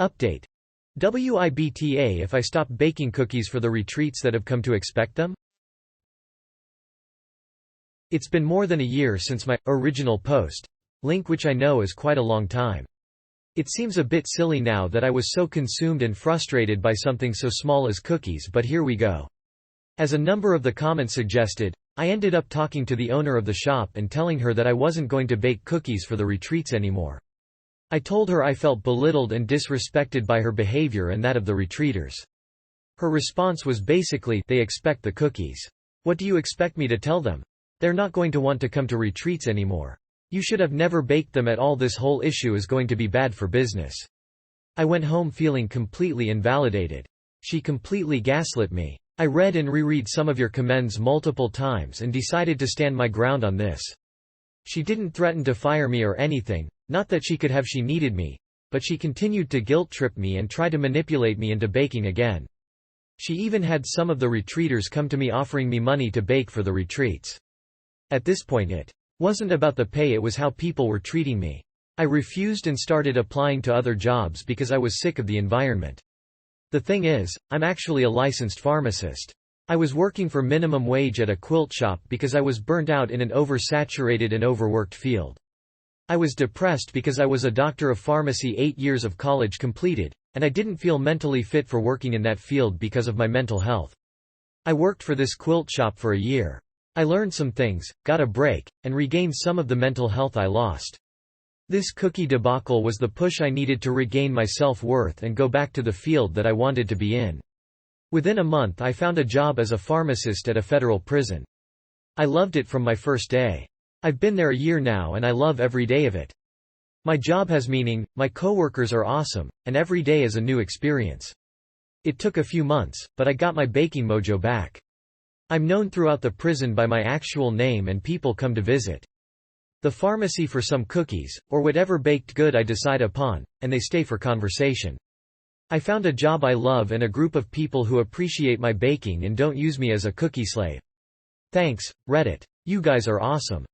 Update. WIBTA if I stop baking cookies for the retreats that have come to expect them? It's been more than a year since my original post, link which I know is quite a long time. It seems a bit silly now that I was so consumed and frustrated by something so small as cookies, but here we go. As a number of the comments suggested, I ended up talking to the owner of the shop and telling her that I wasn't going to bake cookies for the retreats anymore. I told her I felt belittled and disrespected by her behavior and that of the retreaters. Her response was basically, "They expect the cookies. What do you expect me to tell them? They're not going to want to come to retreats anymore. You should have never baked them at all. This whole issue is going to be bad for business." I went home feeling completely invalidated. She completely gaslit me. I read and reread some of your comments multiple times and decided to stand my ground on this. She didn't threaten to fire me or anything, not that she could have, she needed me, but she continued to guilt-trip me and try to manipulate me into baking again. She even had some of the retreaters come to me offering me money to bake for the retreats. At this point it wasn't about the pay, it was how people were treating me. I refused and started applying to other jobs because I was sick of the environment. The thing is, I'm actually a licensed pharmacist. I was working for minimum wage at a quilt shop because I was burnt out in an oversaturated and overworked field. I was depressed because I was a doctor of pharmacy, 8 years of college completed, and I didn't feel mentally fit for working in that field because of my mental health. I worked for this quilt shop for a year. I learned some things, got a break, and regained some of the mental health I lost. This cookie debacle was the push I needed to regain my self-worth and go back to the field that I wanted to be in. Within a month I found a job as a pharmacist at a federal prison. I loved it from my first day. I've been there a year now and I love every day of it. My job has meaning, my coworkers are awesome, and every day is a new experience. It took a few months, but I got my baking mojo back. I'm known throughout the prison by my actual name and people come to visit the pharmacy for some cookies, or whatever baked good I decide upon, and they stay for conversation. I found a job I love and a group of people who appreciate my baking and don't use me as a cookie slave. Thanks, Reddit. You guys are awesome.